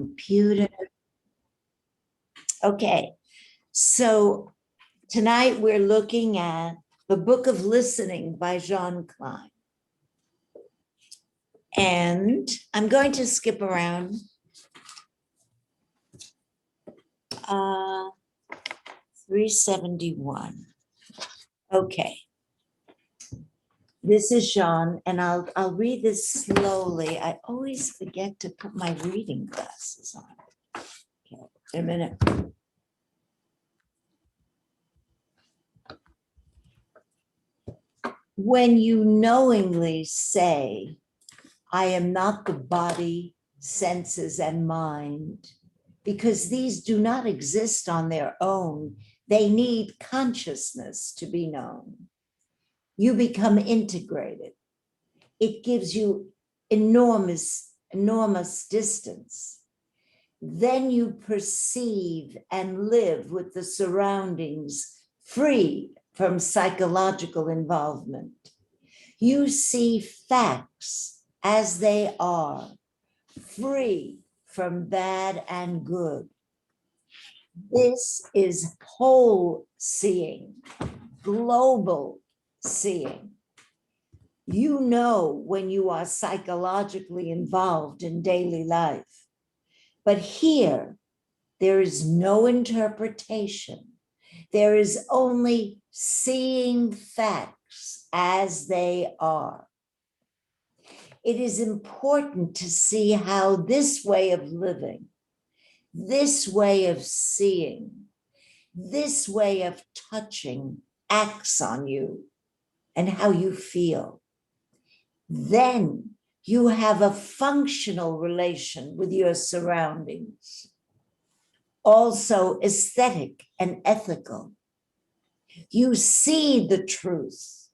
Computer. Okay, so tonight we're looking at the Book of Listening by Jean Klein. And I'm going to skip around. 371. Okay. This is Jean, and I'll read this slowly. I always forget to put my reading glasses on. Okay, a minute. When you knowingly say, I am not the body, senses, and mind, because these do not exist on their own, they need consciousness to be known. You become integrated. It gives you enormous distance. Then you perceive and live with the surroundings free from psychological involvement. You see facts as they are, free from bad and good. This is whole seeing, global seeing. You know when you are psychologically involved in daily life, but here there is no interpretation. There is only seeing facts as they are. It is important to see how this way of living, this way of seeing, this way of touching acts on you and how you feel. Then you have a functional relation with your surroundings, also aesthetic and ethical. You see the truth,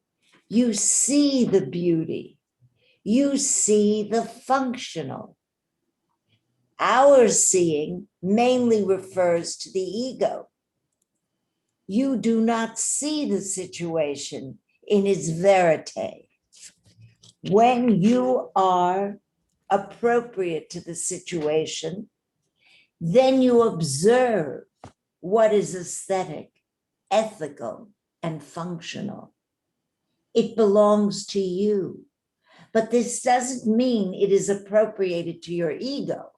you see the beauty, you see the functional. Our seeing mainly refers to the ego. You do not see the situation in its verite. When you are appropriate to the situation, then you observe what is aesthetic, ethical, and functional. It belongs to you, but this doesn't mean it is appropriated to your ego.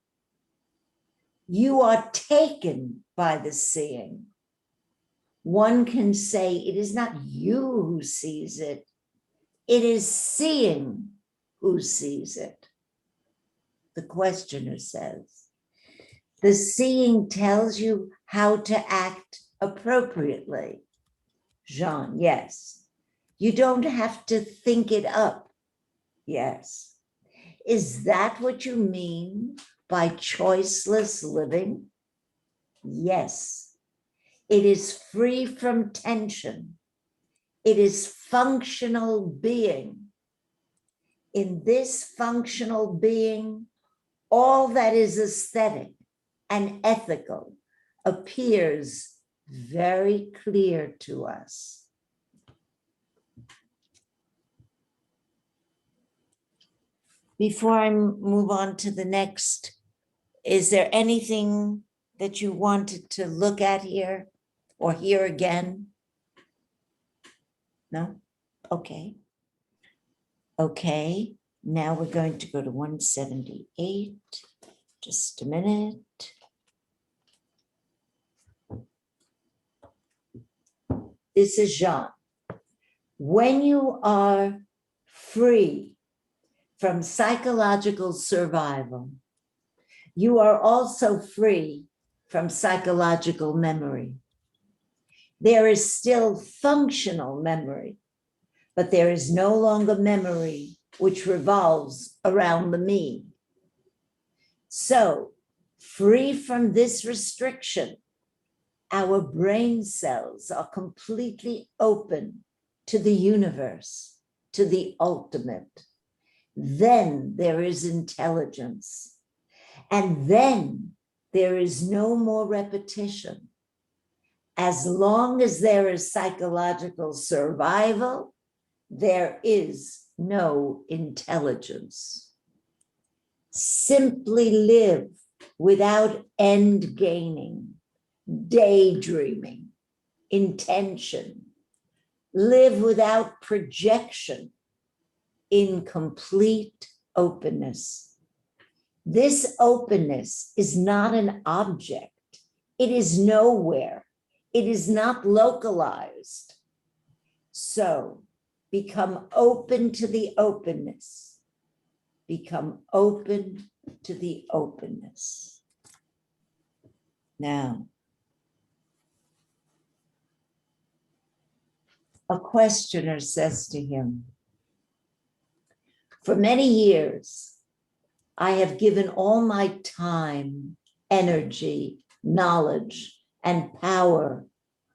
You are taken by the seeing. One can say it is not you who sees it, it is seeing who sees it. The questioner says, the seeing tells you how to act appropriately. Jean, yes. You don't have to think it up. Yes. Is that what you mean by choiceless living? Yes. It is free from tension. It is functional being. In this functional being, all that is aesthetic and ethical appears very clear to us. Before I move on to the next, is there anything that you wanted to look at here or hear again? No? Okay. Okay, now we're going to go to 178. Just a minute. This is Jean. When you are free from psychological survival, you are also free from psychological memory. There is still functional memory, but there is no longer memory which revolves around the me. So, free from this restriction, our brain cells are completely open to the universe, to the ultimate. Then there is intelligence. And then there is no more repetition. As long as there is psychological survival, there is no intelligence. Simply live without end gaining, daydreaming, intention. Live without projection, in complete openness. This openness is not an object. It is nowhere. It is not localized. So become open to the openness. Become open to the openness. Now, a questioner says to him, for many years, I have given all my time, energy, knowledge, and power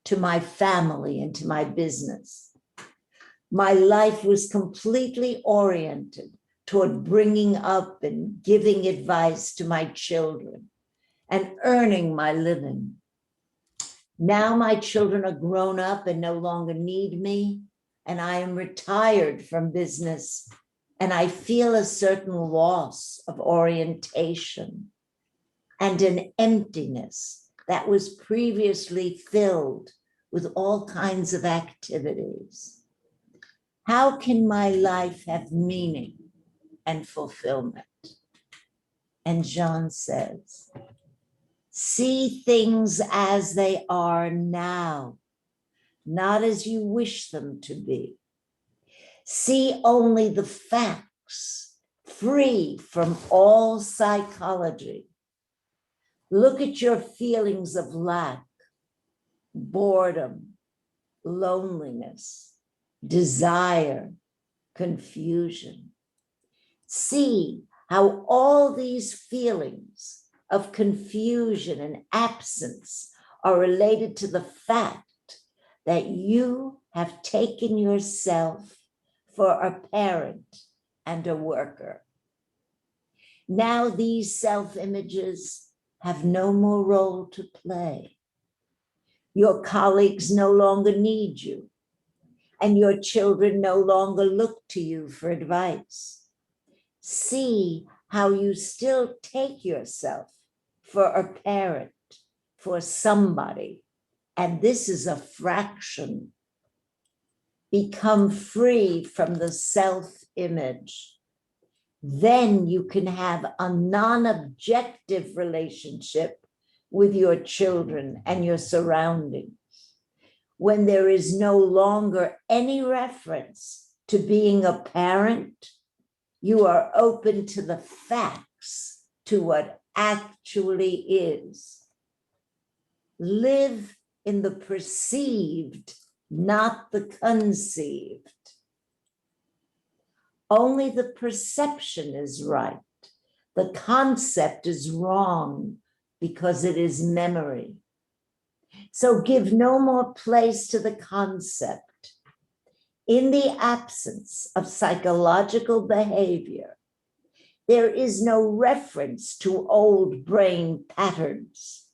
to my family and to my business. My life was completely oriented toward bringing up and giving advice to my children and earning my living. Now my children are grown up and no longer need me, and I am retired from business, and I feel a certain loss of orientation and an emptiness that was previously filled with all kinds of activities. How can my life have meaning and fulfillment? And Jean says, see things as they are now, not as you wish them to be. See only the facts, free from all psychology. Look at your feelings of lack, boredom, loneliness, desire, confusion. See how all these feelings of confusion and absence are related to the fact that you have taken yourself for a parent and a worker. Now these self-images have no more role to play. Your colleagues no longer need you, and your children no longer look to you for advice. See how you still take yourself for a parent, for somebody, and this is a fraction. Become free from the self-image. Then you can have a non-objective relationship with your children and your surroundings. When there is no longer any reference to being a parent, you are open to the facts, to what actually is. Live in the perceived, not the conceived. Only the perception is right. The concept is wrong because it is memory. So give no more place to the concept. In the absence of psychological behavior, there is no reference to old brain patterns,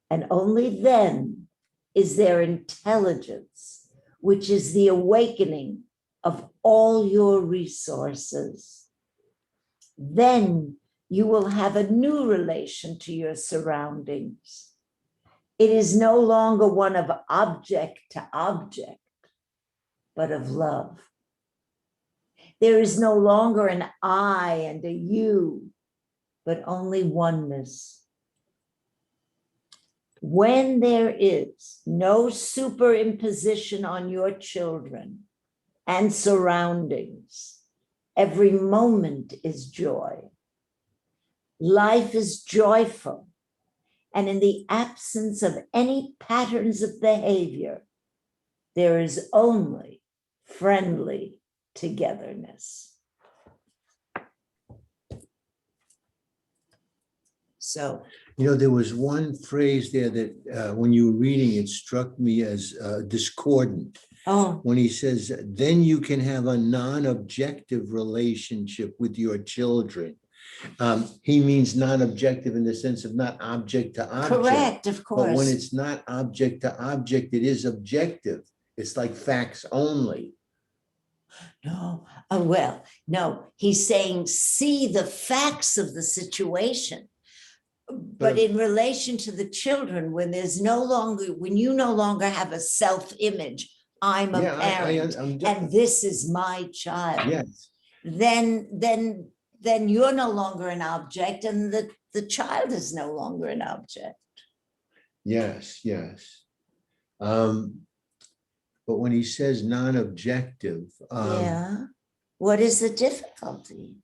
and only then is there intelligence, which is the awakening of all your resources. Then you will have a new relation to your surroundings. It is no longer one of object to object, but of love. There is no longer an I and a you, but only oneness. When there is no superimposition on your children and surroundings, every moment is joy. Life is joyful, and in the absence of any patterns of behavior, there is only friendly togetherness. So, there was one phrase there that when you were reading, it struck me as discordant. oh, When he says, then you can have a non-objective relationship with your children. He means non-objective in the sense of not object to object. correct, of course. But when it's not object to object, it is objective. It's like facts only. No, oh, well, no, he's saying, see the facts of the situation. But in relation to the children, when you no longer have a self-image, I'm a parent and this is my child. Yes. Then you're no longer an object and the child is no longer an object. Yes, yes. But when he says non-objective, Yeah. What is the difficulty?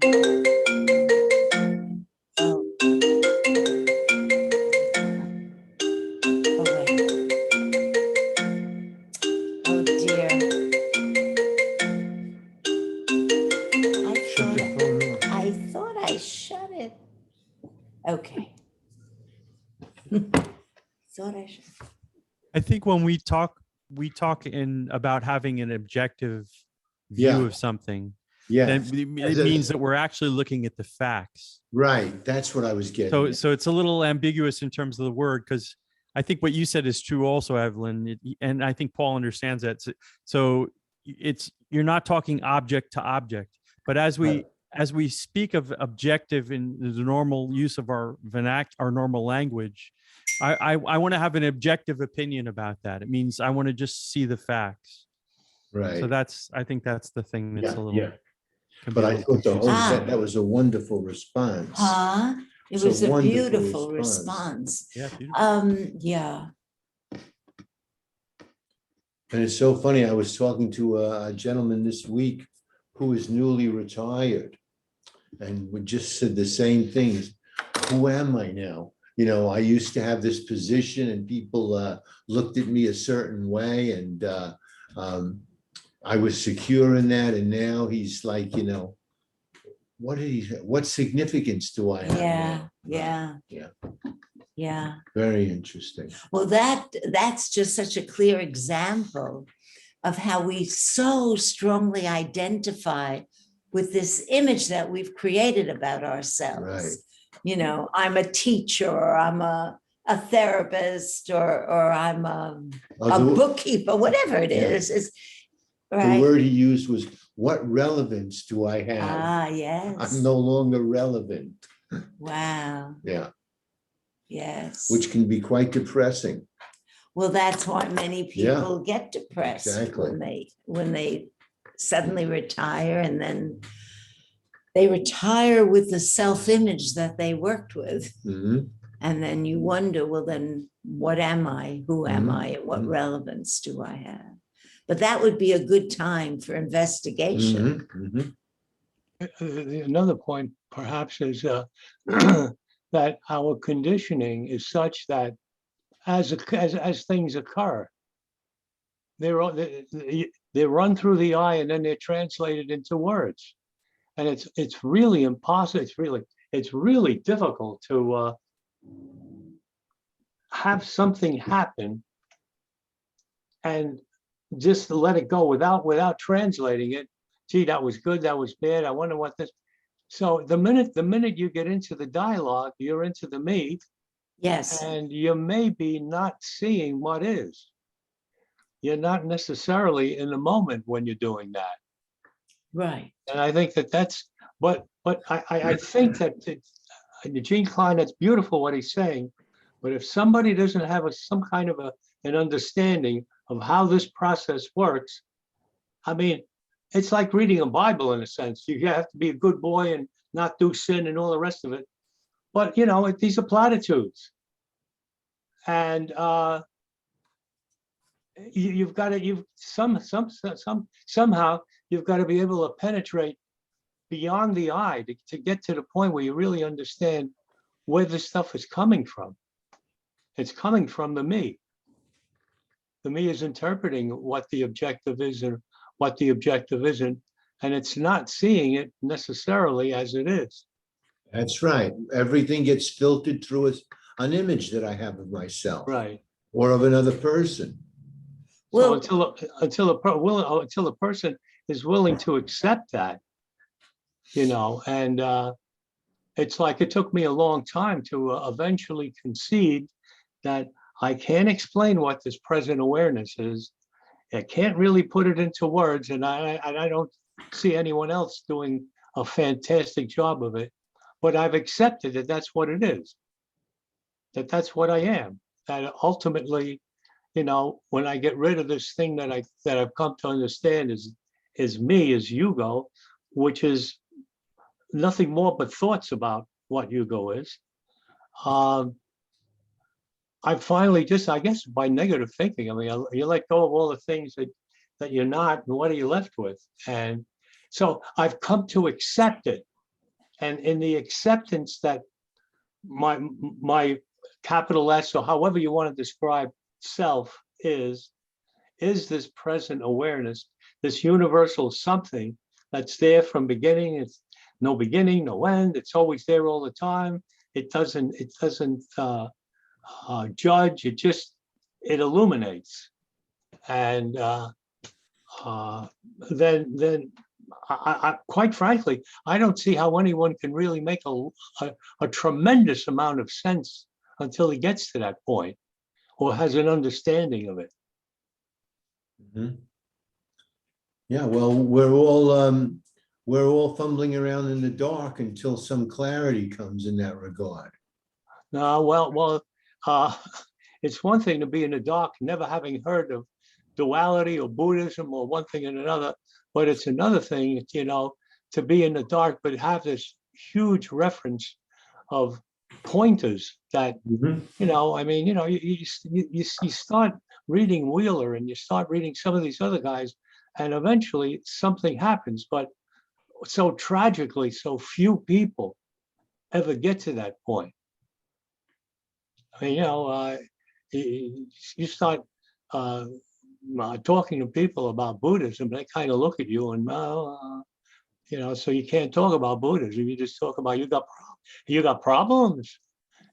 Oh. Oh, wait. Oh, dear. I thought I shut it. Okay. Thought I should. I think when we talk about having an objective view of something, then yes. it means that we're actually looking at the facts. Right, that's what I was getting So, at. so it's a little ambiguous in terms of the word, because I think what you said is true also, Evelyn, and I think Paul understands that. So you're not talking object to object, but as we speak of objective in the normal use of our normal language, I want to have an objective opinion about that. It means I want to just see the facts. Right. So I think that's the thing that's a little. But I thought that was a wonderful response. It was a beautiful response. Yeah, beautiful. Yeah. And it's so funny. I was talking to a gentleman this week who is newly retired, and we just said the same things. Who am I now? You know, I used to have this position, and people looked at me a certain way, and I was secure in that. And now he's like, you know, what significance do I have? Yeah. Very interesting. Well, that's just such a clear example of how we so strongly identify with this image that we've created about ourselves. Right. You know, I'm a teacher, or I'm a therapist, or I'm a bookkeeper, whatever it is right. The word he used was, what relevance do I have? Yes. I'm no longer relevant. Wow. Yeah. Yes. Which can be quite depressing. Well, that's why many people get depressed when they suddenly retire, and then they retire with the self-image that they worked with. Mm-hmm. And then you wonder, well, then what am I? Who am I? And what Mm-hmm. relevance do I have? But that would be a good time for investigation. Mm-hmm. Mm-hmm. Another point perhaps is that our conditioning is such that as things occur, they run through the eye and then they're translated into words, and it's really impossible. It's really difficult to have something happen and just let it go without translating it. Gee, that was good, that was bad, I wonder what this. So the minute you get into the dialogue, you're into the me. Yes. And you may be not seeing what is. You're not necessarily in the moment when you're doing that. Right. And I think that's, but I think that Jean Klein, that's beautiful what he's saying. But if somebody doesn't have some kind of an understanding of how this process works, I mean, it's like reading a Bible in a sense. You have to be a good boy and not do sin and all the rest of it. But you know, these are platitudes, and you've got to somehow you've got to be able to penetrate beyond the eye to get to the point where you really understand where this stuff is coming from. It's coming from the me. The me is interpreting what the objective is and what the objective isn't, and it's not seeing it necessarily as it is. That's right. Everything gets filtered through an image that I have of myself, Right, or of another person. well, so until a person is willing to accept that, you know, and it's like it took me a long time to eventually concede that I can't explain what this present awareness is. I can't really put it into words, and I don't see anyone else doing a fantastic job of it. But I've accepted that that's what it is. That's what I am. That ultimately, when I get rid of this thing that I've come to understand is me, is Hugo, which is nothing more but thoughts about what Hugo is. I finally just, I guess, by negative thinking, I mean, you let go of all the things that you're not, and what are you left with? And so I've come to accept it. And in the acceptance that my capital S, or however you want to describe self, is this present awareness, this universal something that's there from beginning. It's no beginning, no end. It's always there all the time. It doesn't judge. It illuminates. And then I quite frankly, I don't see how anyone can really make a tremendous amount of sense until he gets to that point or has an understanding of it. Mhm. Yeah, well, we're all fumbling around in the dark until some clarity comes in that regard. No, well, it's one thing to be in the dark, never having heard of duality or Buddhism or one thing and another, but it's another thing, to be in the dark, but have this huge reference of pointers that, Mhm. I mean, you start reading Wheeler and you start reading some of these other guys, and eventually something happens. But so tragically, so few people ever get to that point. I mean, you start talking to people about Buddhism, they kind of look at you and, so you can't talk about Buddhism. You just talk about you got problems,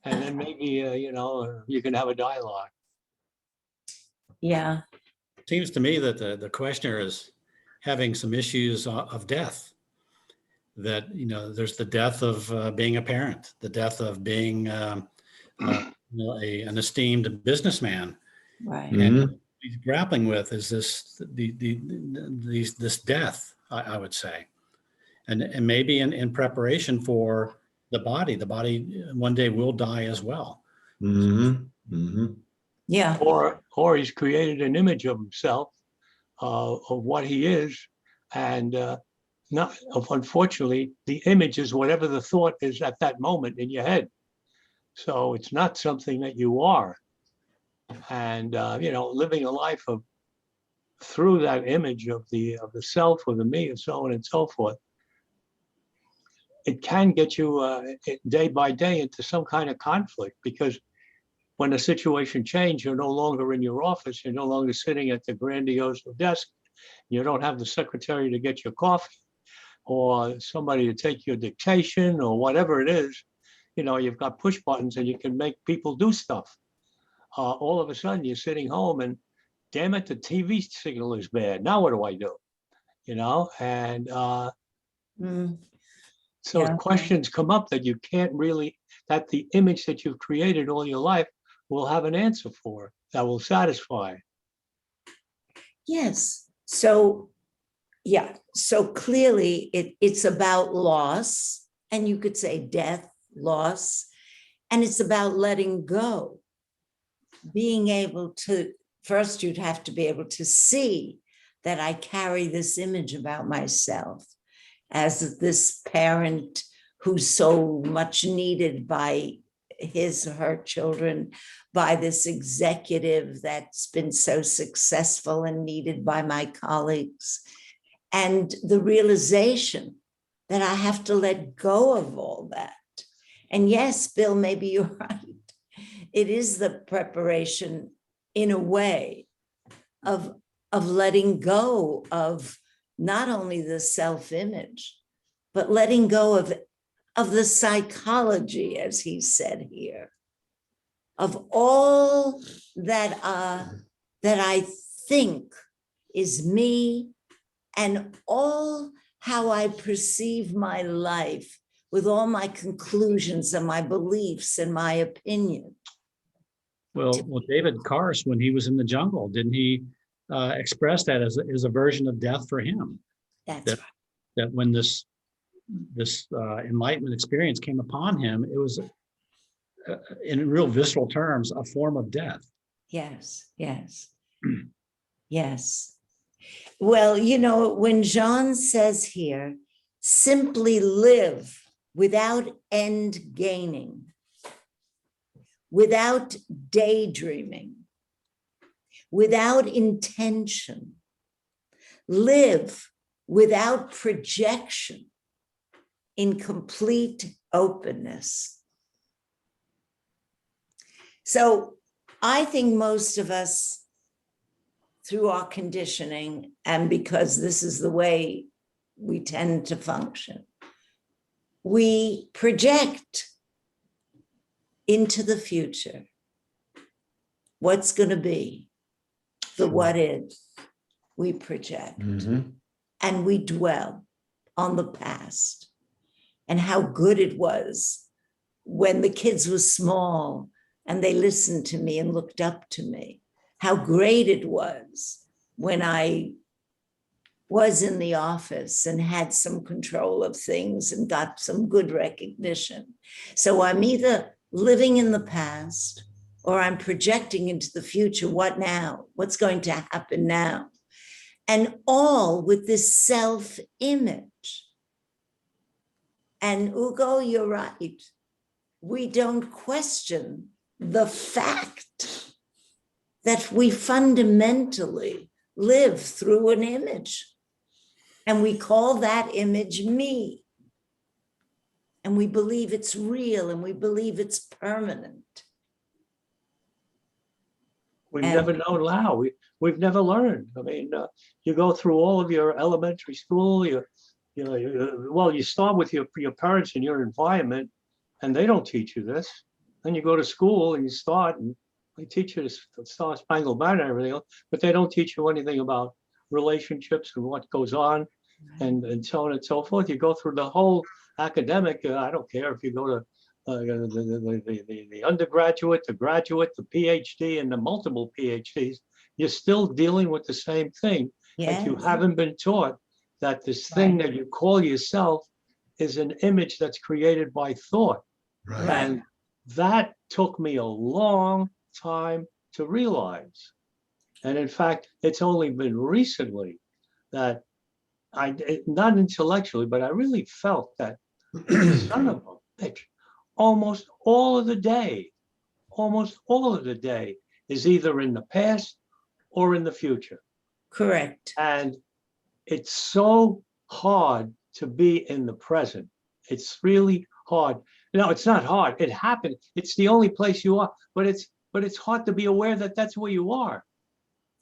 and then maybe you can have a dialogue. Yeah. Seems to me that the questioner is having some issues of death. That there's the death of being a parent, the death of being an esteemed businessman, Right. and Mhm. what he's grappling with is this death, I would say, and maybe in preparation for the body. The body one day will die as well. Mhm. Mhm. Yeah. Or he's created an image of himself, of what he is, and unfortunately, the image is whatever the thought is at that moment in your head. So it's not something that you are. And living a life of through that image of the self or the me and so on and so forth, it can get you day by day into some kind of conflict, because when the situation changes, you're no longer in your office, you're no longer sitting at the grandiose desk, you don't have the secretary to get your coffee or somebody to take your dictation or whatever it is. You've got push buttons and you can make people do stuff. All of a sudden you're sitting home and damn it, the TV signal is bad. Now what do I do? And Mm, so yeah. questions come up that you can't really, that the image that you've created all your life will have an answer for, that will satisfy. Yes. So, yeah. So clearly it's about loss, and you could say death, loss, and it's about letting go. Being able to, first you'd have to be able to see that I carry this image about myself as this parent who's so much needed by his or her children, by this executive that's been so successful and needed by my colleagues, and the realization that I have to let go of all that. And yes, Bill, maybe you're right. It is the preparation in a way of letting go of not only the self-image, but letting go of the psychology, as he said here, of all that that I think is me, and all how I perceive my life with all my conclusions and my beliefs and my opinion. Well, David Karst, when he was in the jungle, didn't he expressed that as a version of death for him. That's That that when this enlightenment experience came upon him, it was in real visceral terms a form of death. yes, yes, yes. Well, when Jean says here, simply live without end gaining, without daydreaming, without intention, live without projection, in complete openness. So I think most of us, through our conditioning, and because this is the way we tend to function, we project into the future what's going to be, the what is. We project, Mhm. and we dwell on the past and how good it was when the kids were small and they listened to me and looked up to me. How great it was when I was in the office and had some control of things and got some good recognition. So I'm either living in the past or I'm projecting into the future. What now? What's going to happen now? And all with this self-image. And Ugo, you're right. We don't question the fact that we fundamentally live through an image. And we call that image me. And we believe it's real and we believe it's permanent. We've And- never known how. We've never learned. I mean, you go through all of your elementary school. You start with your parents and your environment, and they don't teach you this. Then you go to school and you start, and they teach you the Star Spangled Banner and everything else, but they don't teach you anything about relationships and what goes on, and so on and so forth. You go through the whole academic. I don't care if you go to the undergraduate, the graduate, the PhD, and the multiple PhDs, you're still dealing with the same thing. Like you Yes. haven't been taught that this thing that you call yourself is an image that's created by thought. Right. And that took me a long time to realize. And in fact, it's only been recently that not intellectually, but I really felt that son of a bitch, almost all of the day is either in the past or in the future. Correct. And it's so hard to be in the present. It's really hard. No, it's not hard. It happened. It's the only place you are, but it's hard to be aware that that's where you are.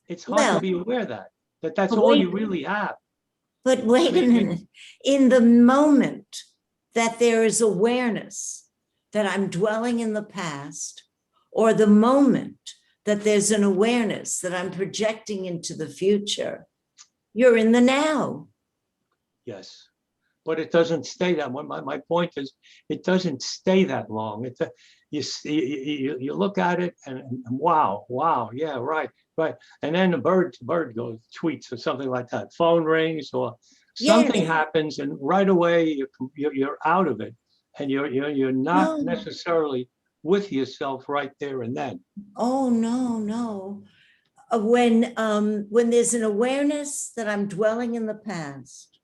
It's hard Well, to be aware that that's but all wait- you really have. But wait a minute, in the moment that there is awareness that I'm dwelling in the past, or the moment that there's an awareness that I'm projecting into the future, you're in the now. Yes, but it doesn't stay that way. My point is, it doesn't stay that long. You look at it and wow, yeah, right. And then the bird goes, tweets or something like that. Phone rings or something Yes. happens, and right away you're out of it, and you're not No. necessarily with yourself right there and then. Oh, no. When there's an awareness that I'm dwelling in the past,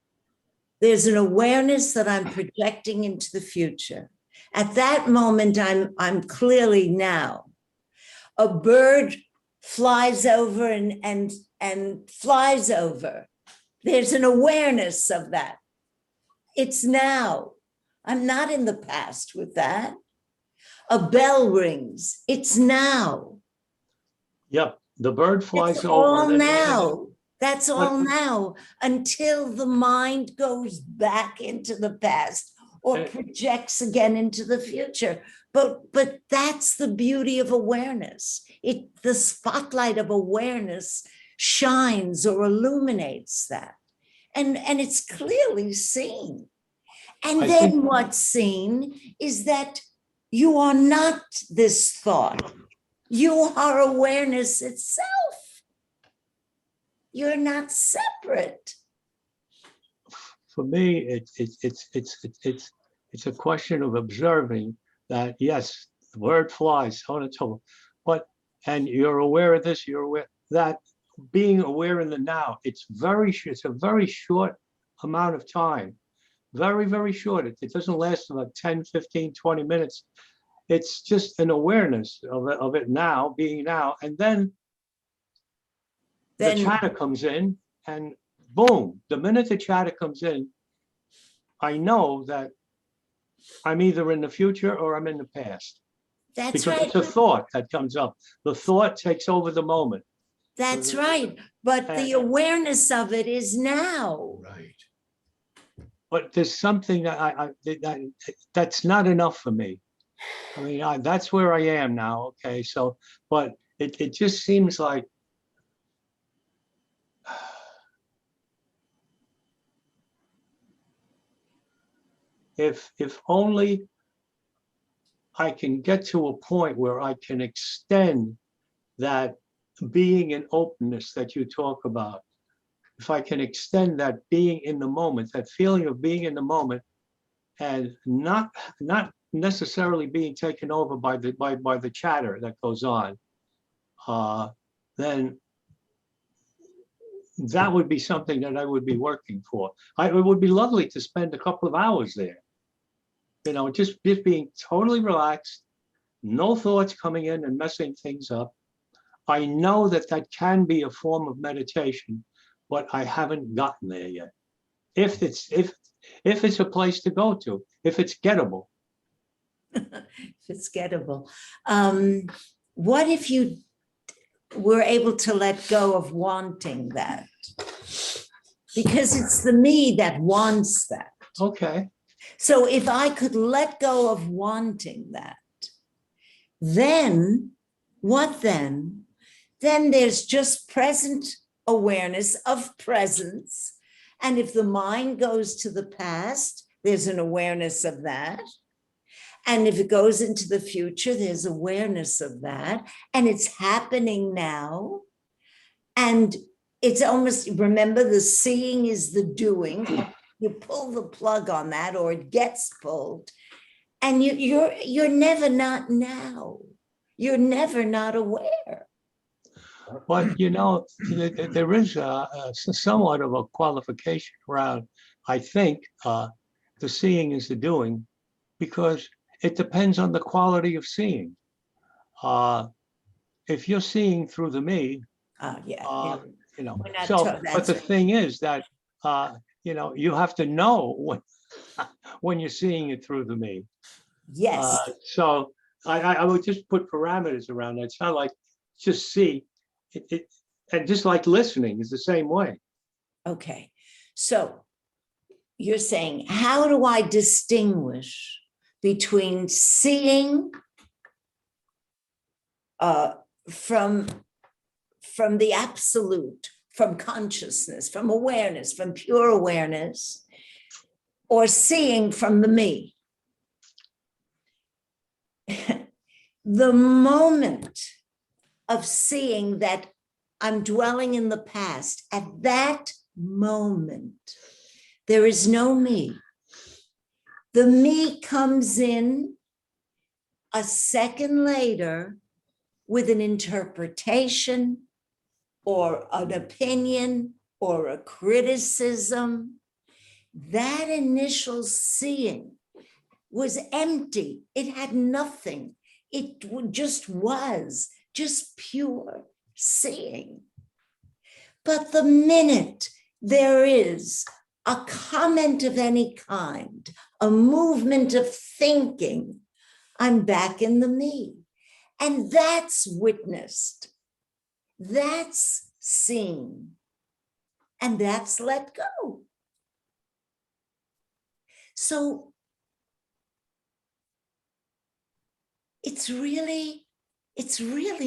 there's an awareness that I'm projecting into the future. At that moment, I'm clearly now. A bird flies over and flies over. There's an awareness of that. It's now. I'm not in the past with that. A bell rings. It's now. Yep, the bird flies It's over. all and then- now. That's all But- now until the mind goes back into the past or And- projects again into the future. But that's the beauty of awareness. The spotlight of awareness shines or illuminates that. And it's clearly seen. And I then think- what's seen is that you are not this thought. You are awareness itself. You're not separate. For me, it's a question of observing that, yes, the word flies, so on and so forth. But, and you're aware of this, you're aware that being aware in the now, it's a very short amount of time. Very, very short. It doesn't last about 10, 15, 20 minutes. It's just an awareness of it now, being now. And then the chatter comes in, and boom, the minute the chatter comes in, I know that I'm either in the future or I'm in the past. That's Because right. it's a thought that comes up. The thought takes over the moment. That's right. But the awareness of it is now. Right. But there's something that that's not enough for me. I mean, that's where I am now. Okay, so, but it just seems like if only I can get to a point where I can extend that being in openness that you talk about. If I can extend that being in the moment, that feeling of being in the moment, and not necessarily being taken over by the chatter that goes on, then that would be something that I would be working for. It would be lovely to spend a couple of hours there, you know, just being totally relaxed, no thoughts coming in and messing things up. I know that can be a form of meditation, but I haven't gotten there yet. If it's a place to go to, if it's gettable. If it's gettable. What if you were able to let go of wanting that? Because it's the me that wants that. Okay. So if I could let go of wanting that, then what then? Then there's just present awareness of presence. And if the mind goes to the past, there's an awareness of that. And if it goes into the future, there's awareness of that. And it's happening now. And it's almost, remember, the seeing is the doing. You pull the plug on that, or it gets pulled. And you're never not now. You're never not aware. But, you know, there is somewhat of a qualification around, I think, the seeing is the doing, because it depends on the quality of seeing. If you're seeing through the me, you know, so, but the thing is that, you know, you have to know when you're seeing it through the me. Yes. So I would just put parameters around that. It's not like just see it, and just like listening is the same way. Okay. So you're saying, how do I distinguish between seeing from the absolute, from consciousness, from awareness, from pure awareness, or seeing from the me? The moment of seeing that I'm dwelling in the past, at that moment, there is no me. The me comes in a second later with an interpretation or an opinion or a criticism. That initial seeing was empty. It had nothing. It just was, just pure seeing. But the minute there is a comment of any kind, a movement of thinking, I'm back in the me. And that's witnessed. That's seen. And that's let go. So it's really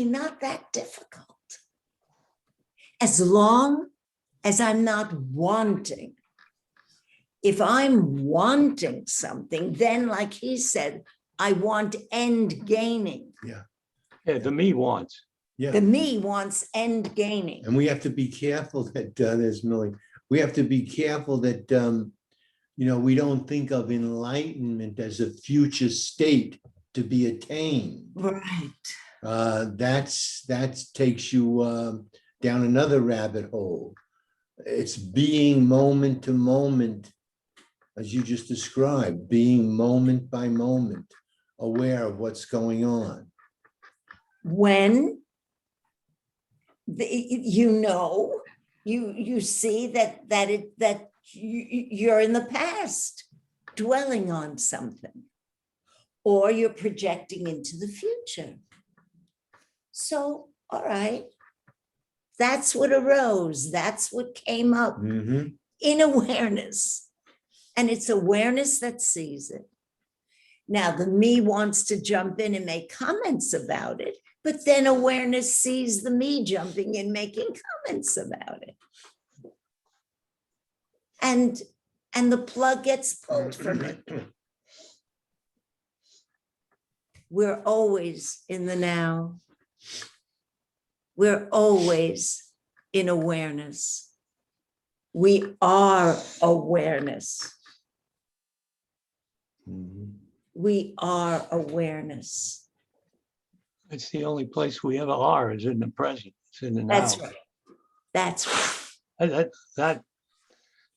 not that difficult. As long as I'm not wanting. If I'm wanting something, then like he said, I want end gaining. Yeah, the me wants. Yeah. The me wants end gaining. And we have to be careful that, there's Millie, we have to be careful that, we don't think of enlightenment as a future state to be attained. Right. That takes you down another rabbit hole. It's being moment to moment, as you just described, being moment by moment, aware of what's going on. When you see that you're in the past dwelling on something, or you're projecting into the future. So, all right, that's what arose. That's what came up Mhm. in awareness. And it's awareness that sees it. Now, the me wants to jump in and make comments about it, but then awareness sees the me jumping in, making comments about it. And the plug gets pulled from it. We're always in the now. We're always in awareness. We are awareness. Mhm. We are awareness. It's the only place we ever are is in the present. It's in the now. That's right. That's right. That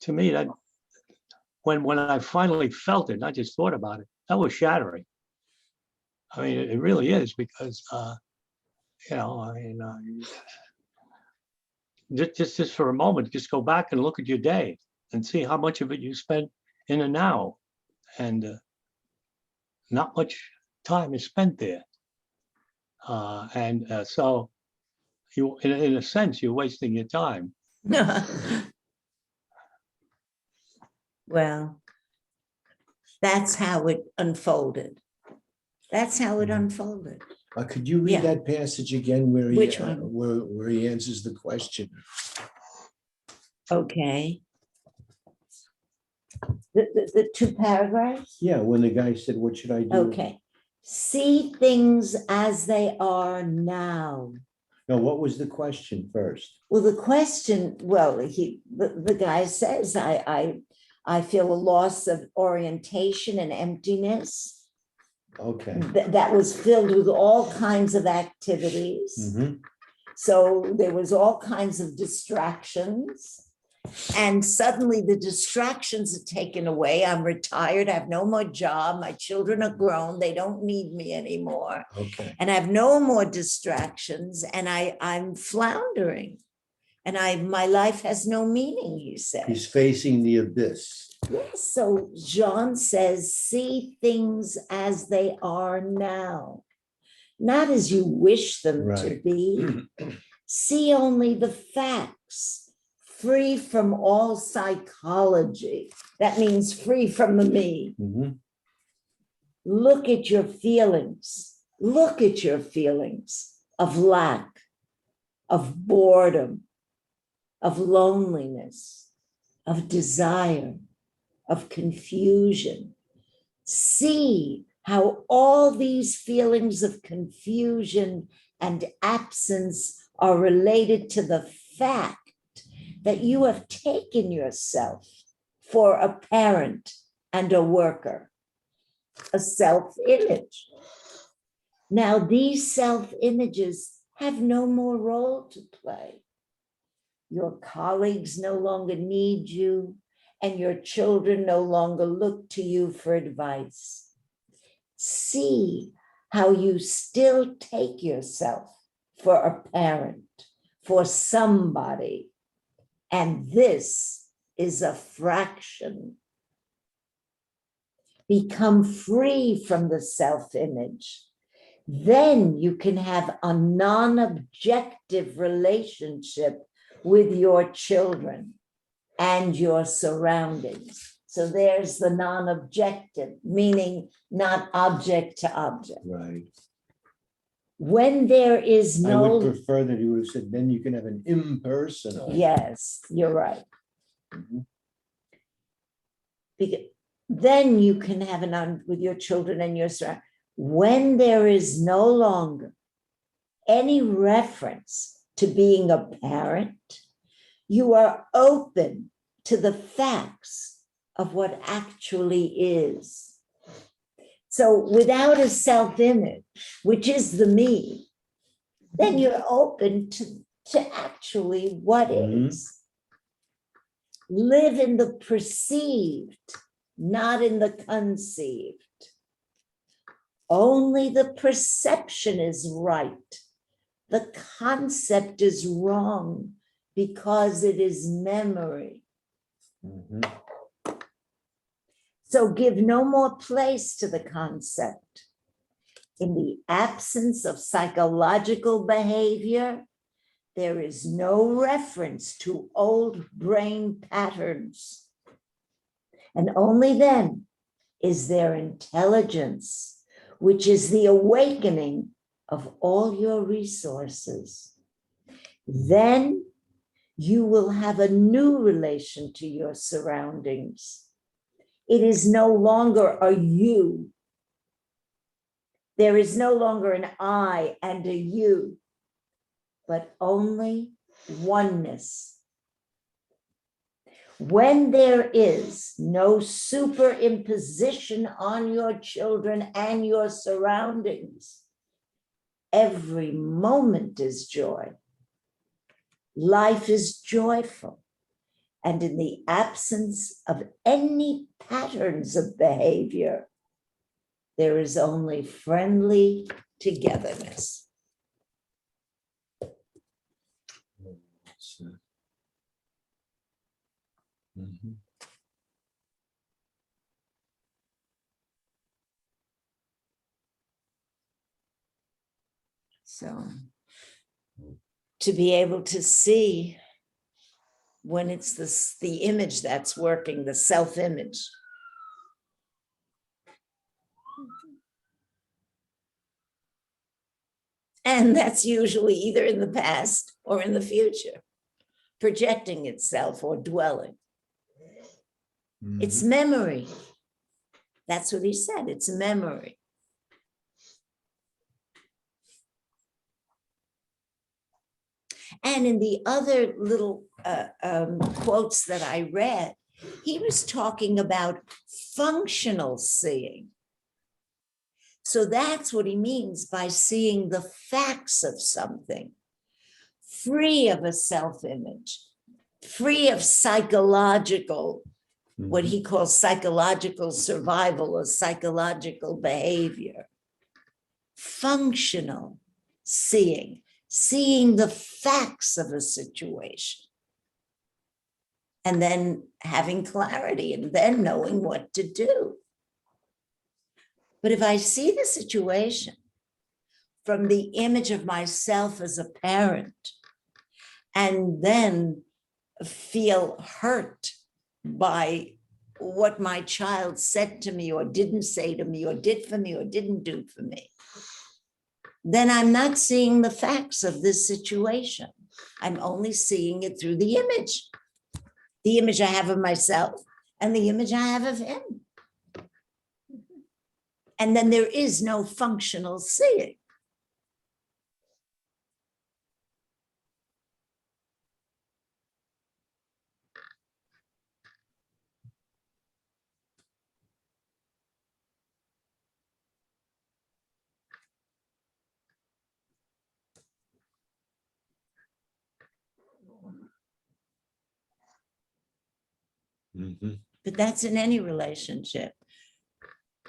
to me, that when I finally felt it, not just thought about it, that was shattering. I mean, it really is, because just for a moment, just go back and look at your day and see how much of it you spent in the now, and not much time is spent there. So you, in a sense, you're wasting your time. Well, that's how it unfolded. That's how it unfolded. Could you read Yeah. that passage again where he, Which one? where he answers the question? Okay. The two paragraphs? Yeah, when the guy said, what should I do? Okay. See things as they are now. No, what was the question first? Well, the question, the guy says, I feel a loss of orientation and emptiness Okay. that was filled with all kinds of activities. Mhm. So there was all kinds of distractions. And suddenly the distractions are taken away. I'm retired. I have no more job. My children are grown. They don't need me anymore. Okay. And I have no more distractions. And I'm floundering. And my life has no meaning, he says. He's facing the abyss. Yes, so Jean says, see things as they are now, not as you wish them to Right. be. See only the facts, free from all psychology. That means free from the me. Mhm. Look at your feelings. Look at your feelings of lack, of boredom, of loneliness, of desire, of confusion. See how all these feelings of confusion and absence are related to the fact that you have taken yourself for a parent and a worker, a self-image. Now, these self-images have no more role to play. Your colleagues no longer need you, and your children no longer look to you for advice. See how you still take yourself for a parent, for somebody, and this is a fraction. Become free from the self-image. Then you can have a non-objective relationship with your children and your surroundings. So there's the non-objective, meaning not object to object. Right. When there is I would no, prefer that he would have said, then you can have an impersonal. yes, you're right. Mhm. Then you can have with your children and your surroundings. When there is no longer any reference to being a parent, you are open to the facts of what actually is. So without a self-image, which is the me, then you're open to actually what is. Live in the perceived, not in the conceived. Only the perception is right. The concept is wrong because it is memory. So give no more place to the concept. In the absence of psychological behavior, there is no reference to old brain patterns. And only then is there intelligence, which is the awakening of all your resources. Then you will have a new relation to your surroundings. It is no longer a you. There is no longer an I and a you, but only oneness. When there is no superimposition on your children and your surroundings, every moment is joy. Life is joyful. And in the absence of any patterns of behavior, there is only friendly togetherness. So to be able to see when it's the image that's working, the self-image. And that's usually either in the past or in the future, projecting itself or dwelling. It's memory. That's what he said, it's memory. And in the other little quotes that I read, he was talking about functional seeing. So that's what he means by seeing the facts of something, free of a self-image, free of psychological, what he calls psychological survival or psychological behavior. Functional seeing, seeing the facts of a situation, and then having clarity and then knowing what to do. But if I see the situation from the image of myself as a parent, and then feel hurt by what my child said to me or didn't say to me or did for me or didn't do for me, then I'm not seeing the facts of this situation. I'm only seeing it through the image I have of myself and the image I have of him. And then there is no functional seeing. But that's in any relationship,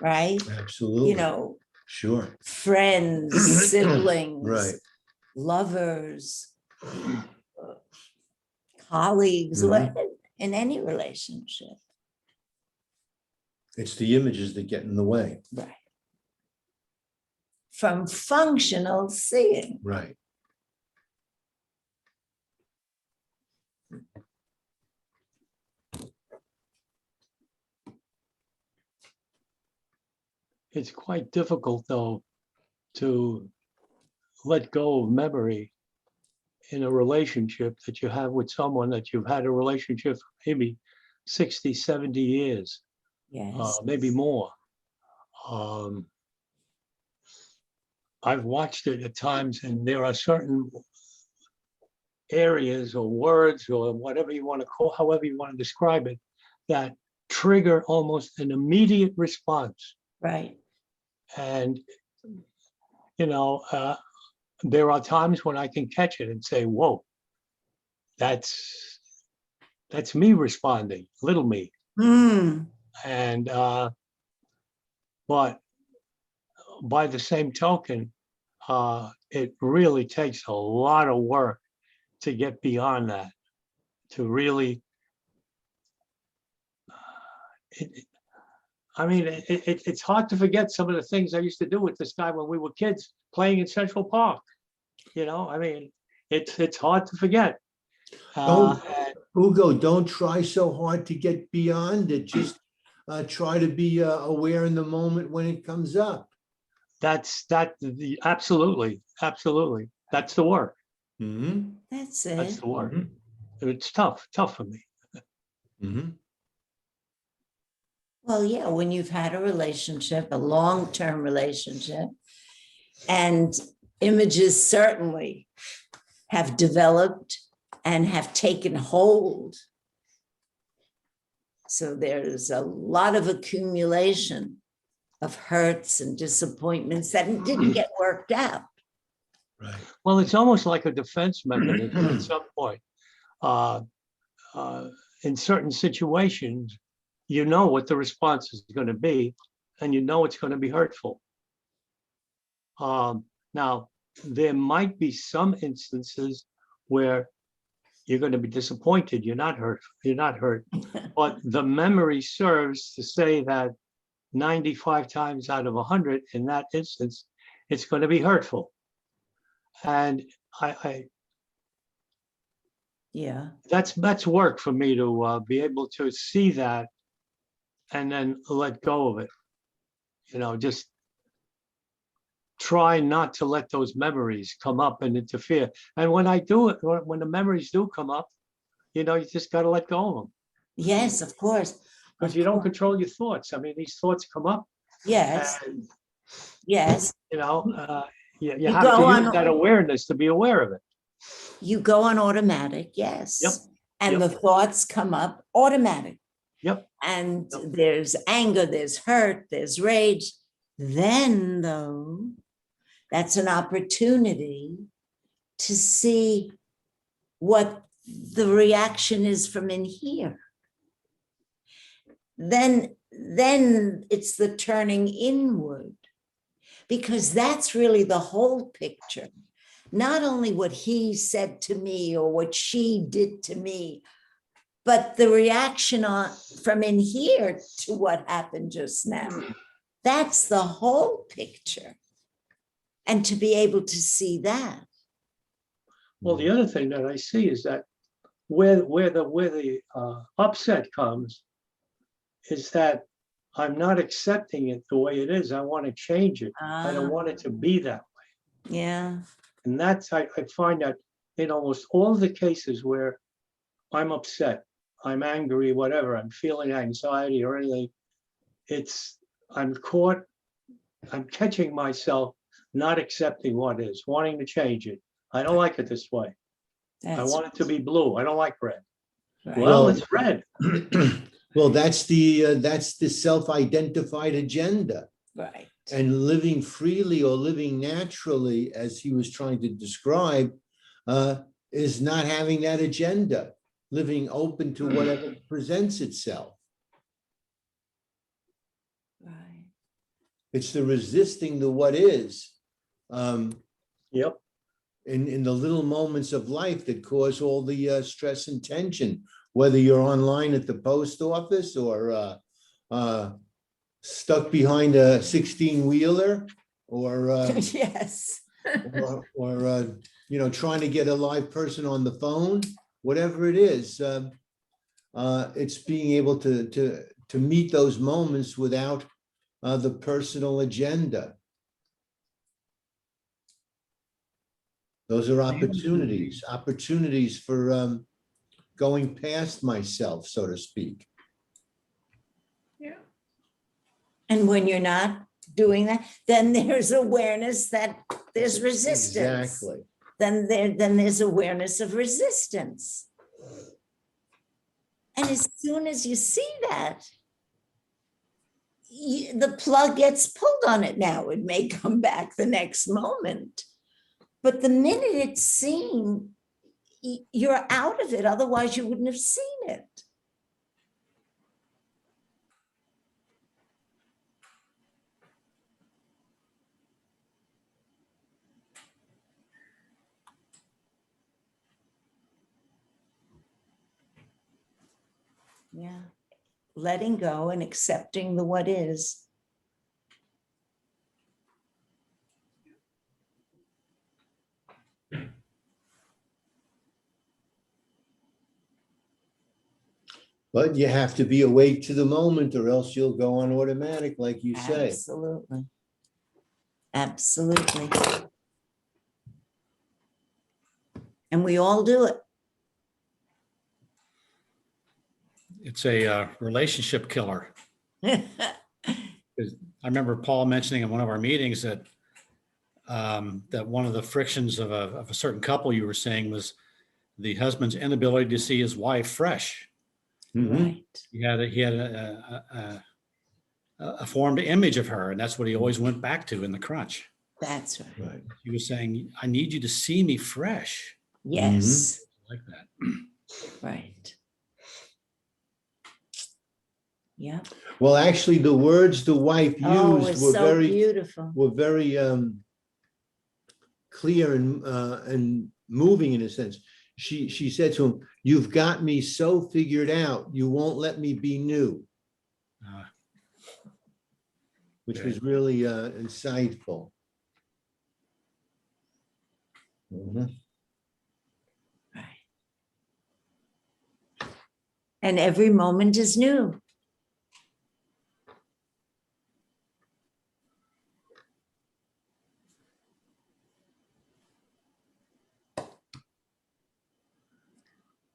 right? Absolutely. You know, Sure. friends, siblings, Right. lovers, colleagues, in any relationship. It's the images that get in the way. Right. From functional seeing. Right. It's quite difficult, though, to let go of memory in a relationship that you have with someone that you've had a relationship for maybe 60, 70 years, Yes. maybe more. I've watched it at times, and there are certain areas or words or whatever you want to call, however you want to describe it, that trigger almost an immediate response. Right. And, you know, there are times when I can catch it and say, whoa, that's me responding, little me. Hmm. And, but by the same token, it really takes a lot of work to get beyond that, to really, it's hard to forget some of the things I used to do with this guy when we were kids playing in Central Park. You know, I mean, it's hard to forget. Don't, Hugo, don't try so hard to get beyond it. Just try to be aware in the moment when it comes up. Absolutely. That's the work. Mm-hmm. That's That's it. the work. It's tough for me. Mm-hmm. Well, yeah, when you've had a relationship, a long-term relationship, and images certainly have developed and have taken hold. So there's a lot of accumulation of hurts and disappointments that didn't get worked out. Right. Well, it's almost like a defense mechanism at some point. In certain situations, you know what the response is going to be, and you know it's going to be hurtful. Now, there might be some instances where you're going to be disappointed. You're not hurt, but the memory serves to say that 95 times out of 100 in that instance, it's going to be hurtful. And Yeah. that's work for me to be able to see that and then let go of it. You know, just try not to let those memories come up and interfere. And when I do it, when the memories do come up, you know, you just got to let go of them. Yes, of course. Because Of you don't course. control your thoughts. I mean, these thoughts come up. Yes, And, yes. you know, you You have to go use on, that awareness to be aware of it. you go on automatic, yes. Yep. And Yep. the thoughts come up automatic. Yep. And Yep. there's anger, there's hurt, there's rage. Then, though, that's an opportunity to see what the reaction is from in here. Then it's the turning inward, because that's really the whole picture. Not only what he said to me or what she did to me, but the reaction from in here to what happened just now. That's the whole picture. And to be able to see that. Well, the other thing that I see is that where the upset comes is that I'm not accepting it the way it is. I want to change it. I don't want it to be that way. Yeah. And that's, I find that in almost all the cases where I'm upset, I'm angry, whatever, I'm feeling anxiety or anything, I'm catching myself not accepting what is, wanting to change it. I don't like it this way. I want it to be blue. I don't like red. Right. Well, it's red. Well, that's the self-identified agenda. Right. And living freely or living naturally, as he was trying to describe, is not having that agenda, living open to whatever presents itself. Right. It's the resisting the what is. Yep. In the little moments of life that cause all the stress and tension, whether you're online at the post office or stuck behind a 16-wheeler or Yes. or you know, trying to get a live person on the phone, whatever it is, it's being able to meet those moments without the personal agenda. Those are opportunities for going past myself, so to speak. And when you're not doing that, then there's awareness that there's resistance. Exactly. Then there's awareness of resistance. And as soon as you see that, the plug gets pulled on it. Now it may come back the next moment, but the minute it's seen, you're out of it. Otherwise you wouldn't have seen it. Yeah. Letting go and accepting the what is. But you have to be awake to the moment or else you'll go on automatic, like you say. Absolutely. Absolutely. And we all do it. It's a relationship killer. I remember Paul mentioning in one of our meetings that that one of the frictions of a certain couple you were saying was the husband's inability to see his wife fresh. Mhm. Right. He had a formed image of her, and that's what he always went back to in the crunch. That's right. Right. He was saying, "I need you to see me fresh," Yes. like that. Right. Yeah. Well, actually, the words the wife Oh, used it's were so very beautiful. clear and moving in a sense. She said to him, "You've got me so figured out, you won't let me be new," which was really insightful. Mhm. Right. And every moment is new.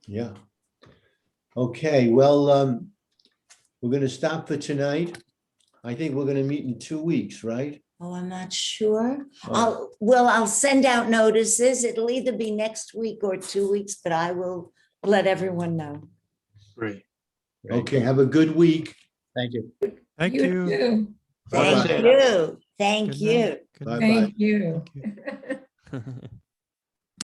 Yeah. Okay, well, we're going to stop for tonight. I think we're going to meet in 2 weeks, right? Oh, I'm not sure. Oh. I'll send out notices. It'll either be next week or 2 weeks, but I will let everyone know. Great. Okay, have a good week. Thank you. Thank you. too. Thank Bye-bye. you. Thank Good you. night. Good night. Bye-bye. Thank you. Thank you.